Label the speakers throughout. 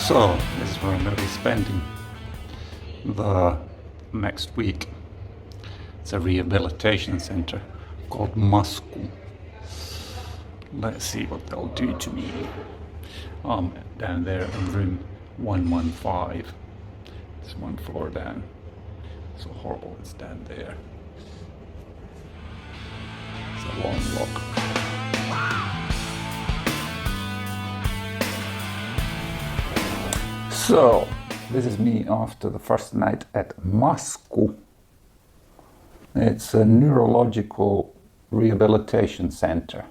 Speaker 1: So, this is where I'm going to be spending the next week. It's a rehabilitation center called Masku. Let's see what they'll do to me. I'm down there in room 115. It's one floor down. So horrible it's down there. It's a long walk. So, this is me after the first night at Masku. It's a neurological rehabilitation center.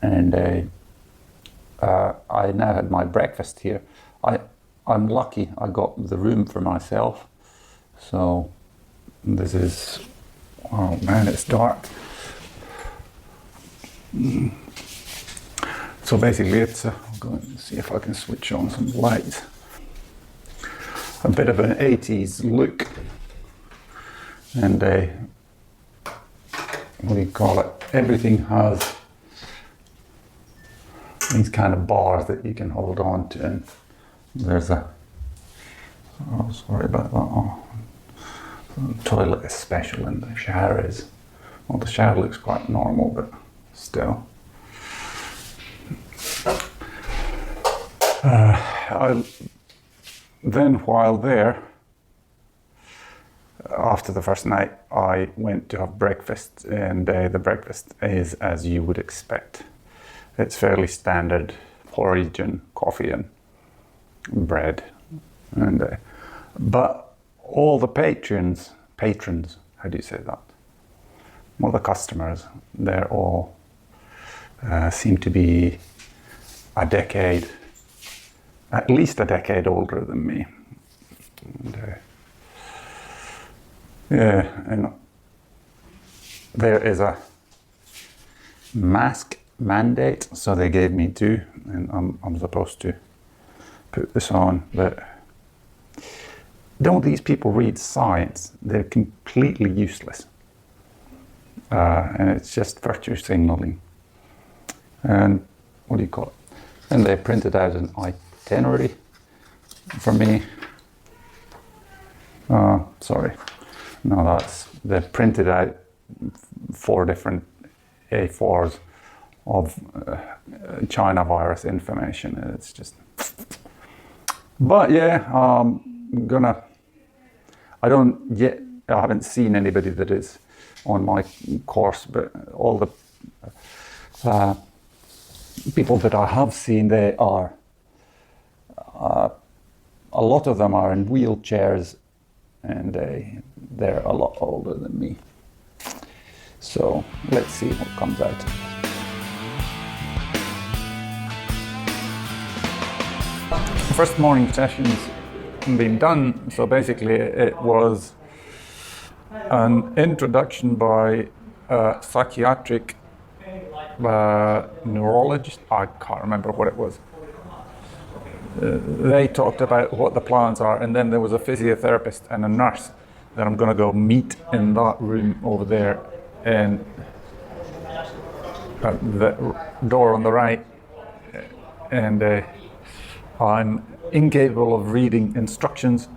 Speaker 1: And I now had my breakfast here. I'm lucky I got the room for myself. So, this is, oh man, it's dark. So basically it's, I'll go and see if I can switch on some lights. A bit of an 80s look. And what do you call it? Everything has these kind of bars that you can hold on to. And there's a, oh sorry about that. Oh, the toilet is special and the shower is, well the shower looks quite normal but still. Then while there, after the first night, I went to have breakfast, and the breakfast is as you would expect. It's fairly standard porridge and coffee and bread, and but all the patrons, how do you say that? Well, the customers, they're all seem to be at least a decade older than me. And, yeah, and there is a mask mandate, so they gave me two, and I'm supposed to put this on. But don't these people read science? They're completely useless, and it's just virtue signaling. And what do you call it? And they printed out an itinerary for me. Sorry. No, they printed out 4 different A4s of China virus information. And it's just, but yeah, I haven't seen anybody that is on my course, but all the people that I have seen, they are, a lot of them are in wheelchairs, and they're a lot older than me. So let's see what comes out. First morning session's been done, so basically it was an introduction by a psychiatric neurologist. I can't remember what it was. They talked about what the plans are, and then there was a physiotherapist and a nurse that I'm going to go meet in that room over there, and the door on the right. And I'm incapable of reading instructions.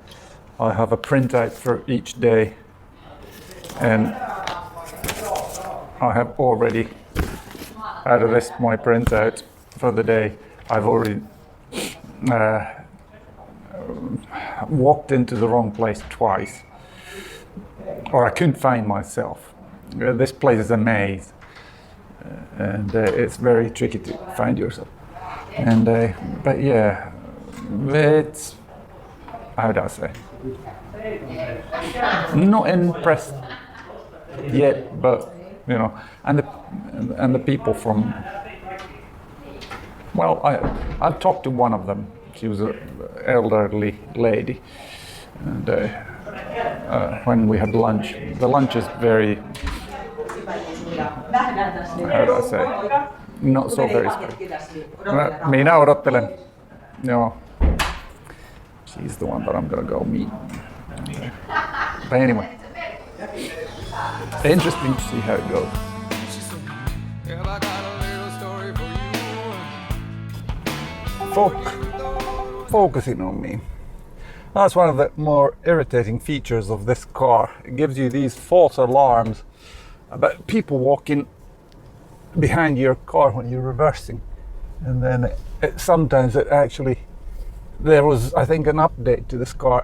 Speaker 1: I have a printout for each day, and I have already, out of this my printout for the day, I've already walked into the wrong place twice, or I couldn't find myself. This place is a maze, and it's very tricky to find yourself. And but yeah, it's, how do I say? Not impressed yet, but you know, and the people from. Well, I talked to one of them. She was an elderly lady, and when we had lunch, the lunch is very, how do I say, not so very special. Minä odottelen. No, she's the one that I'm gonna go meet. But anyway, interesting to see how it goes. Folk focusing on me. That's one of the more irritating features of this car. It gives you these false alarms about people walking behind your car when you're reversing. And then sometimes it actually, there was, I think, an update to this car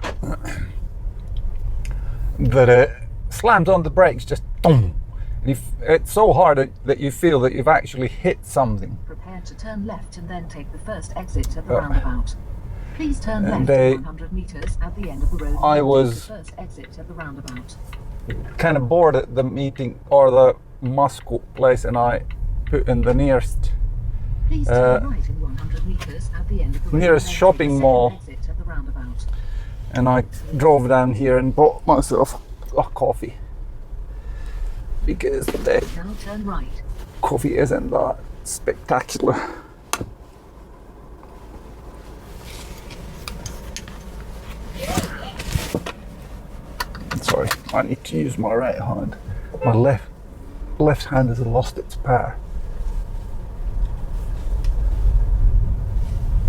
Speaker 1: that it slams on the brakes, just boom. It's so hard that you feel that you've actually hit something.
Speaker 2: Prepare to turn left and then take the first exit at the roundabout. Please turn left 100 meters at the end of the road.
Speaker 1: I was
Speaker 2: the first exit at the roundabout.
Speaker 1: Kind of bored at the meeting or the Masku place, and I put in the nearest
Speaker 2: Please turn right in 100 meters at the end of the road.
Speaker 1: Nearest shopping mall.
Speaker 2: Exit at the roundabout.
Speaker 1: And I drove down here and bought myself a coffee. Because the
Speaker 2: now turn right.
Speaker 1: Coffee isn't that spectacular. Sorry, I need to use my right hand. My left hand has lost its power.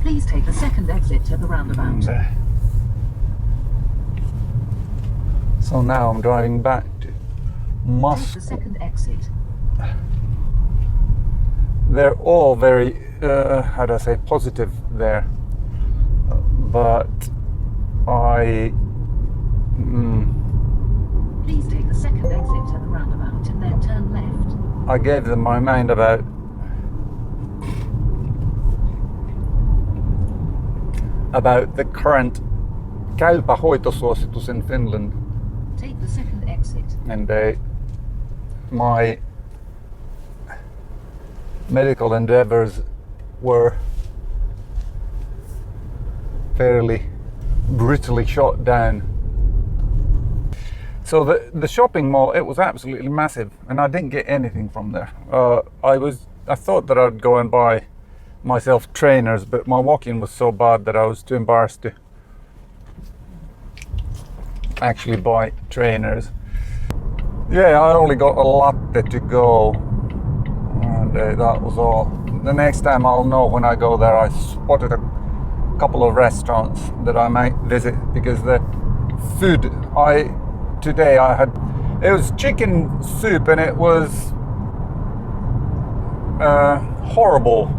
Speaker 2: Please take the second exit at the roundabout.
Speaker 1: So now I'm driving back to Masku.
Speaker 2: Take the second exit.
Speaker 1: They're all very, how do I say, positive there. But
Speaker 2: Please take the second exit at the roundabout and then turn left.
Speaker 1: I gave them my mind about the current käypähoitosuositus in Finland.
Speaker 2: Take the second exit.
Speaker 1: And my medical endeavors were fairly brutally shot down. So the shopping mall, it was absolutely massive, and I didn't get anything from there. I thought that I'd go and buy myself trainers, but my walking was so bad that I was too embarrassed to actually buy trainers. Yeah, I only got a latte to go, and that was all. The next time I'll know when I go there. I spotted a couple of restaurants that I might visit, because the food today I had, it was chicken soup, and it was horrible,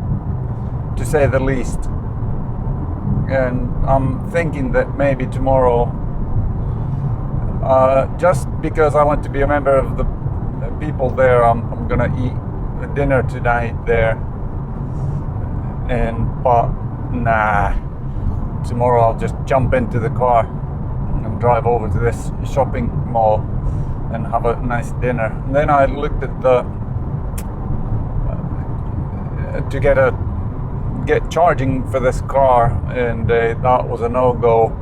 Speaker 1: to say the least. And I'm thinking that maybe tomorrow, just because I want to be a member of the people there, I'm gonna eat dinner tonight there. But nah, tomorrow I'll just jump into the car and drive over to this shopping mall and have a nice dinner. And then I looked at to get charging for this car, and that was a no-go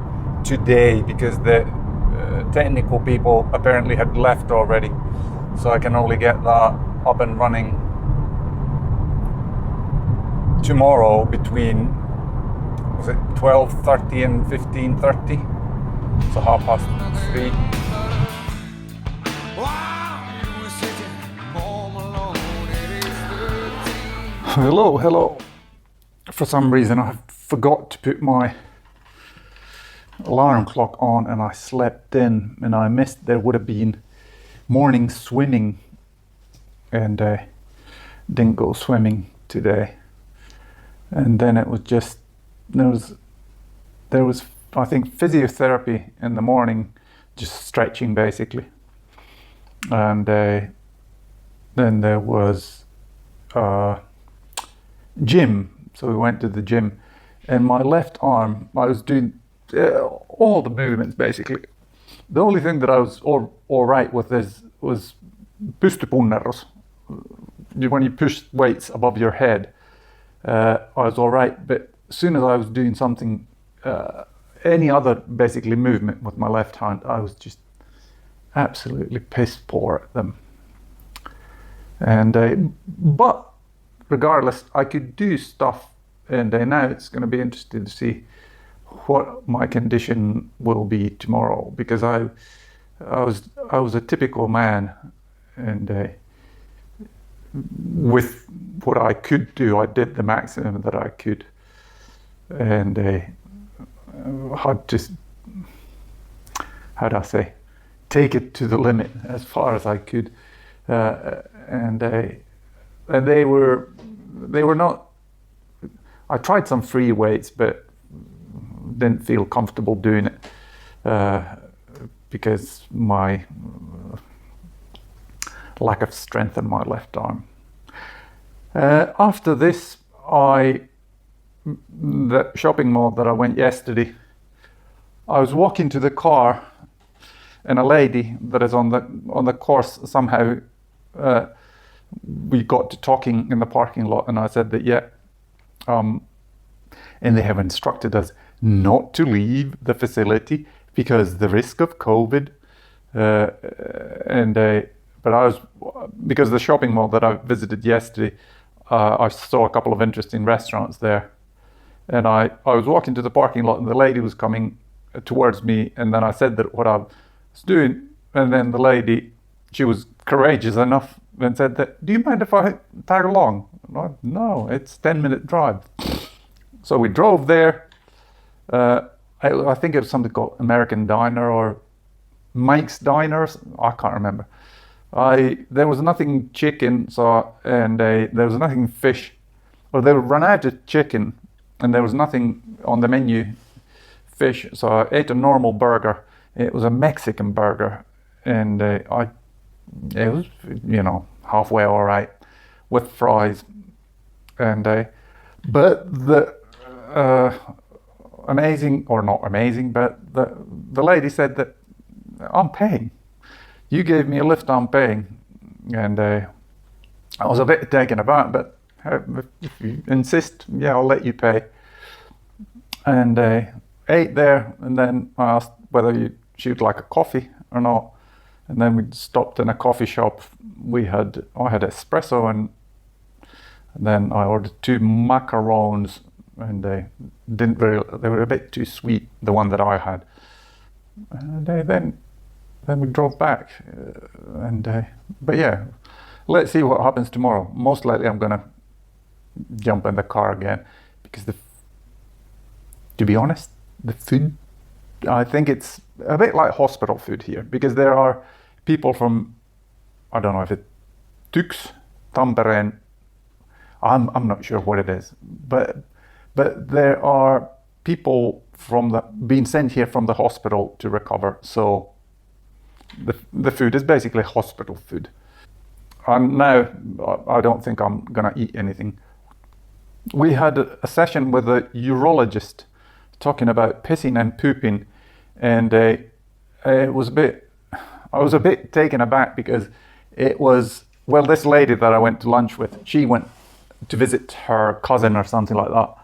Speaker 1: today, because the technical people apparently had left already, so I can only get that up and running tomorrow between, was it 12:30 and 15:30, so 3:30. Hello. For some reason I forgot to put my alarm clock on, and I slept in, and I missed there would have been morning swimming, and didn't go swimming today. And then it was just, there was I think physiotherapy in the morning, just stretching basically, and then there was gym. So we went to the gym, and my left arm, I was doing all the movements basically. The only thing that I was all right with was pystypunnerus. When you push weights above your head, I was all right. But as soon as I was doing something, any other basically movement with my left hand, I was just absolutely piss poor at them. And but regardless, I could do stuff, and now it's going to be interesting to see what my condition will be tomorrow, because I was a typical man, and with what I could do, I did the maximum that I could, and had to, how do I say, take it to the limit as far as I could, and they were not. I tried some free weights, but didn't feel comfortable doing it because my lack of strength in my left arm. After this, the shopping mall that I went yesterday, I was walking to the car, and a lady that is on the course somehow we got to talking in the parking lot, and I said that and they have instructed us not to leave the facility because the risk of COVID, but I was, because the shopping mall that I visited yesterday, I saw a couple of interesting restaurants there, and I was walking to the parking lot, and the lady was coming towards me, and then I said that what I was doing, and then the lady, she was courageous enough and said that, do you mind if I tag along? No, it's 10-minute drive. So we drove there. I think it was something called American Diner or Mike's Diner. I can't remember. There was nothing chicken, and there was nothing fish. Or they run out of chicken, and there was nothing on the menu fish. So I ate a normal burger. It was a Mexican burger, and it was, halfway all right with fries. And but the amazing, or not amazing, but the lady said that I'm paying. You gave me a lift, I'm paying. And I was a bit taken aback, but if you insist, I'll let you pay. And ate there, and then I asked whether she'd like a coffee or not. And then we stopped in a coffee shop. I had espresso, and then I ordered 2 macarons, and they were a bit too sweet, the one that I had. And then we drove back, but yeah, let's see what happens tomorrow. Most likely I'm gonna jump in the car again, because to be honest, the food, I think it's a bit like hospital food here, because there are people from, I don't know if it's Tux, Tampere, I'm not sure what it is, but there are people being sent here from the hospital to recover. So the food is basically hospital food. And now I don't think I'm gonna eat anything. We had a session with a urologist talking about pissing and pooping, and I was a bit taken aback, because it was, this lady that I went to lunch with, she went to visit her cousin or something like that.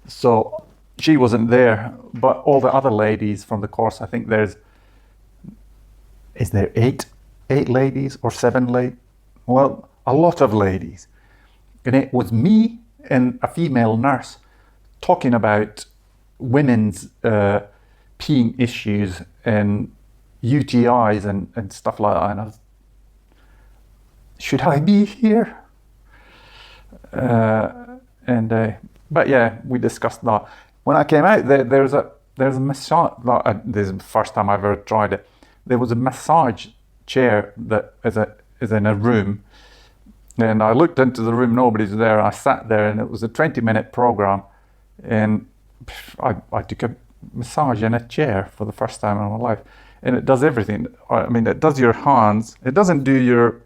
Speaker 1: So she wasn't there, but all the other ladies from the course, I think is there eight ladies or 7 ladies? Well, a lot of ladies. And it was me and a female nurse talking about women's peeing issues and UTIs and stuff like that. And I was, should I be here? But yeah, we discussed that. When I came out, there's a massage. This is the first time I've ever tried it. There was a massage chair that is in a room, and I looked into the room. Nobody's there. I sat there, and it was a 20-minute program, and I took a massage in a chair for the first time in my life, and it does everything. I mean, it does your hands. It doesn't do your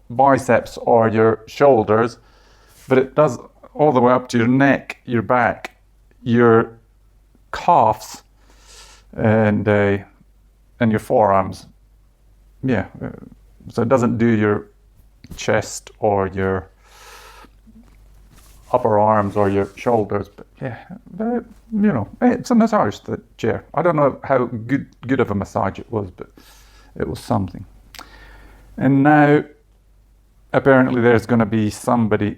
Speaker 1: biceps or your shoulders, but it does all the way up to your neck, your back, your calves, and your forearms. Yeah, so it doesn't do your chest or your upper arms or your shoulders, but it's a massage, the chair. I don't know how good of a massage it was, but it was something. And now apparently there's going to be somebody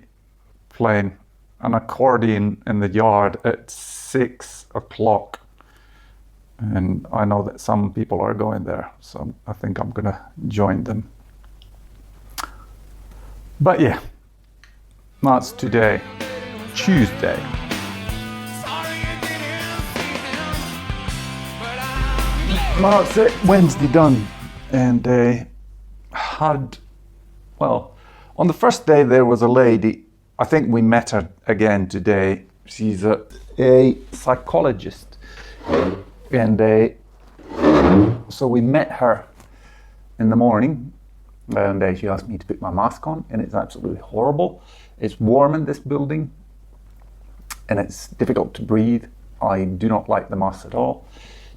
Speaker 1: playing an accordion in the yard at 6 o'clock, and I know that some people are going there, so I think I'm gonna join them. But yeah, that's today, Tuesday. That's it, Wednesday done. And had, well, on the first day there was a lady, I think we met her again today. She's a psychologist. And so we met her in the morning, and she asked me to put my mask on, and it's absolutely horrible. It's warm in this building, and it's difficult to breathe. I do not like the mask at all.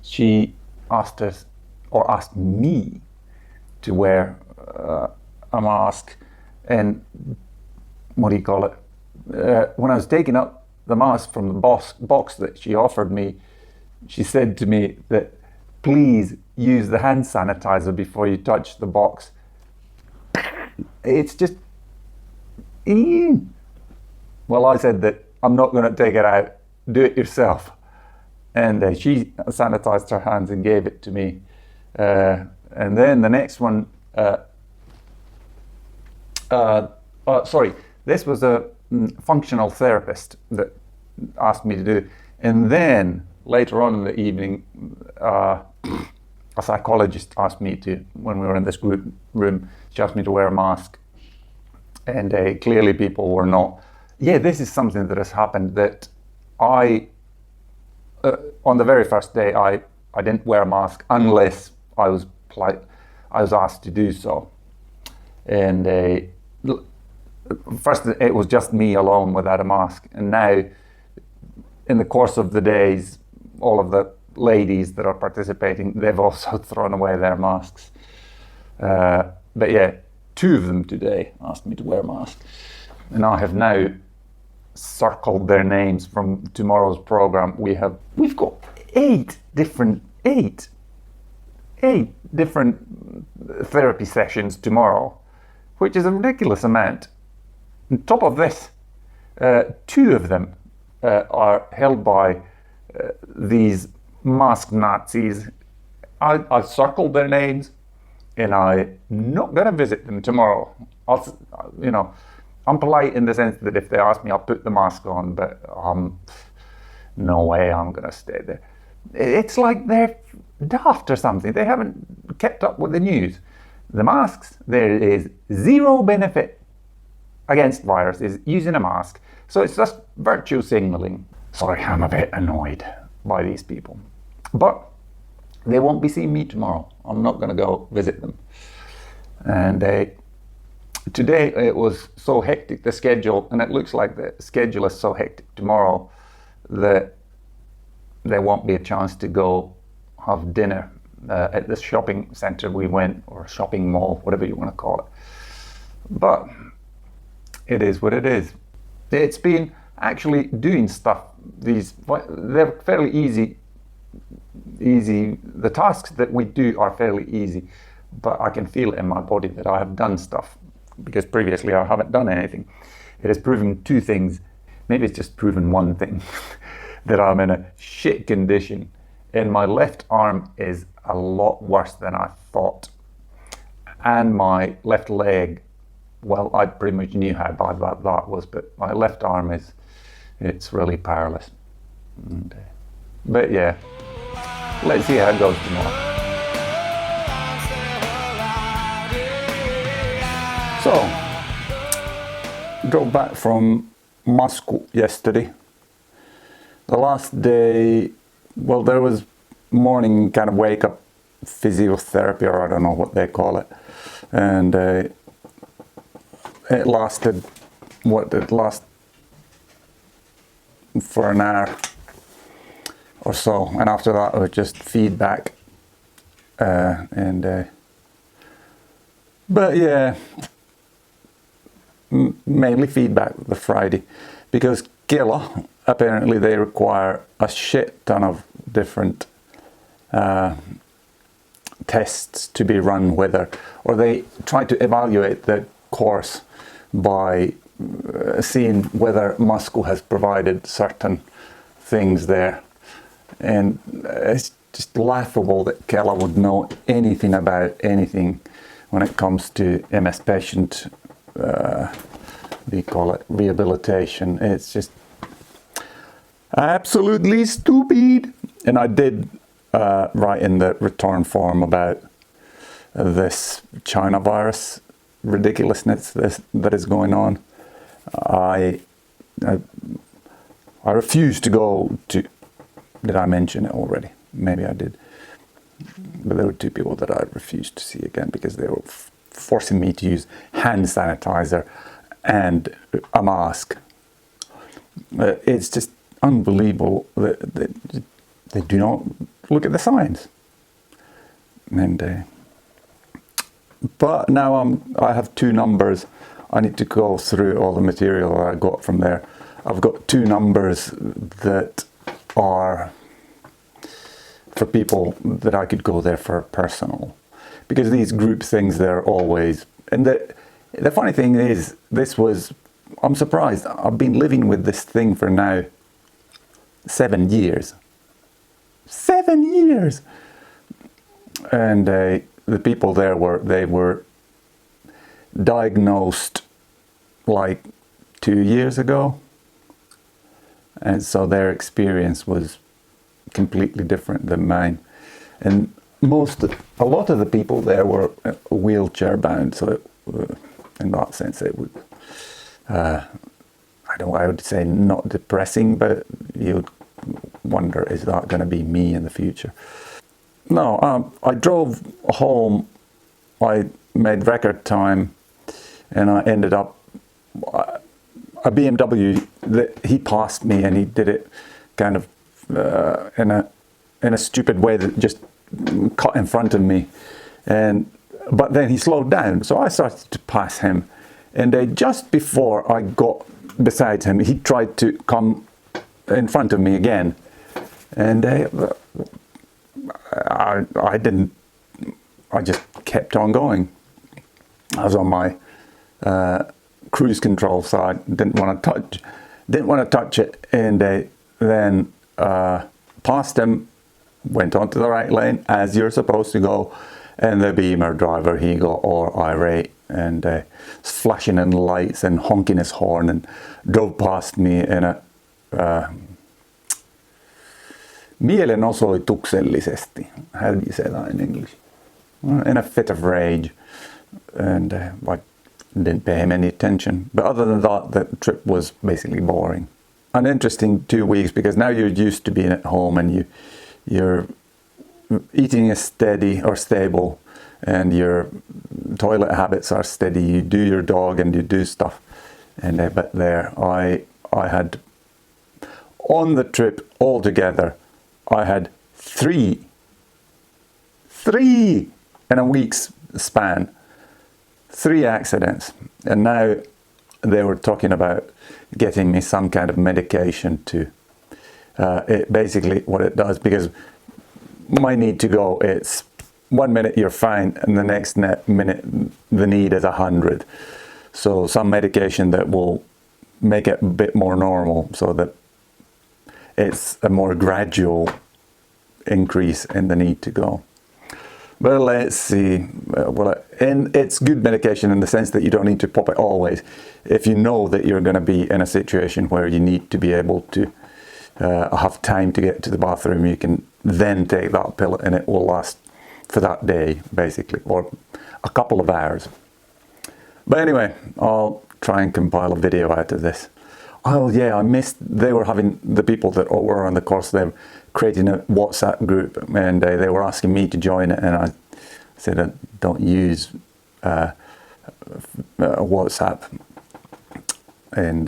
Speaker 1: She asked me to wear a mask, and what do you call it? When I was taking up the mask from the box that she offered me, she said to me that please use the hand sanitizer before you touch the box. It's just, well, I said that I'm not going to take it out, do it yourself. And she sanitized her hands and gave it to me. And then the next one, sorry, this was a functional therapist that asked me to do. And then later on in the evening, a psychologist asked me to, when we were in this group room, she asked me to wear a mask. And clearly people were not. Yeah, this is something that has happened that on the very first day, I didn't wear a mask unless I was asked to do so. And first it was just me alone without a mask. And now, in the course of the days, all of the ladies that are participating, they've also thrown away their masks. But yeah, 2 of them today asked me to wear a mask. And I have now circled their names from tomorrow's program. We've got 8 different therapy sessions tomorrow, which is a ridiculous amount. On top of this, 2 of them are held by these mask Nazis. I've circled their names, and I'm not going to visit them tomorrow. I'm polite in the sense that if they ask me, I'll put the mask on, but no way I'm going to stay there. It's like they're daft or something. They haven't kept up with the news. The masks, there is 0 benefit against viruses using a mask. So it's just virtue signaling. Sorry, I'm a bit annoyed by these people. But they won't be seeing me tomorrow. I'm not going to go visit them. And today it was so hectic, the schedule, and it looks like the schedule is so hectic tomorrow that there won't be a chance to go have dinner at the shopping centre we went, or shopping mall, whatever you want to call it. But it is what it is. It's been actually doing stuff. They're fairly easy. The tasks that we do are fairly easy, but I can feel it in my body that I have done stuff, because previously I haven't done anything. It has proven 2 things, maybe it's just proven 1 thing, that I'm in a shit condition, and my left arm is a lot worse than I thought. And my left leg, well, I pretty much knew how bad that was, but my left arm it's really powerless. But yeah, let's see how it goes tomorrow. So, drove back from Masku yesterday. The last day, well, there was morning kind of wake up physiotherapy, or I don't know what they call it. And it lasted, for an hour or so. And after that, it was just feedback. But yeah, mainly feedback the Friday, because Kela, apparently they require a shit ton of different tests to be run with her, or they try to evaluate the course by seeing whether Masku has provided certain things there. And it's just laughable that Kela would know anything about anything when it comes to MS patient, they call it rehabilitation. It's just absolutely stupid. And I did write in the return form about this China virus ridiculousness that is going on. I refuse to go to. Did I mention it already? Maybe I did. But there were 2 people that I refused to see again because they were forcing me to use hand sanitizer and a mask. It's just unbelievable that they do not look at the science. And but now I have 2 numbers. I need to go through all the material that I got from there. I've got 2 numbers that are for people that I could go there for personal, because these group things, they're always, and the funny thing is, I'm surprised, I've been living with this thing for now 7 years. 7 years! And the people there were diagnosed like 2 years ago, and so their experience was completely different than mine. And a lot of the people there were wheelchair bound, so in that sense it would I would say not depressing, but you'd wonder, is that going to be me in the future? No, I drove home, I made record time, and I ended up a BMW that he passed me, and he did it kind of in a stupid way that just cut in front of me, but then he slowed down, so I started to pass him, and just before I got beside him, he tried to come in front of me again, and I just kept on going. I was on my cruise control side, didn't want to touch it, and then passed him, went onto the right lane as you're supposed to go, and the Beamer driver, he got all irate and flashing in lights and honking his horn and drove past me in a mielenosoituksellisesti. How do you say that in English? In a fit of rage, and I didn't pay him any attention. But other than that, the trip was basically boring. An interesting 2 weeks, because now you're used to being at home and your eating is steady or stable, and your toilet habits are steady. You do your dog and you do stuff, and but there I had, on the trip altogether, I had three in a week's span, 3 accidents, and now they were talking about getting me some kind of medication to basically what it does, because my need to go, it's 1 minute you're fine and the next minute the need is 100. So some medication that will make it a bit more normal, so that it's a more gradual increase in the need to go. Well, let's see. And it's good medication in the sense that you don't need to pop it always. If you know that you're going to be in a situation where you need to be able to have time to get to the bathroom, you can then take that pill and it will last for that day, basically, or a couple of hours. But anyway, I'll try and compile a video out of this. Oh yeah, I missed, they were having, the people that were on the course, they were creating a WhatsApp group, and they were asking me to join it, and I said I don't use WhatsApp. And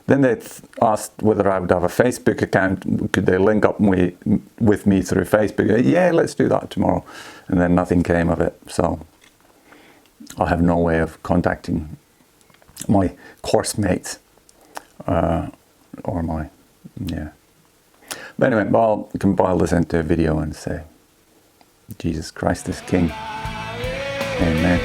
Speaker 1: then they asked whether I would have a Facebook account, could they link up with me through Facebook. Yeah, let's do that tomorrow. And then nothing came of it, so I have no way of contacting my course mates or my, yeah. But anyway, I'll compile this into a video and say, Jesus Christ is King. Amen.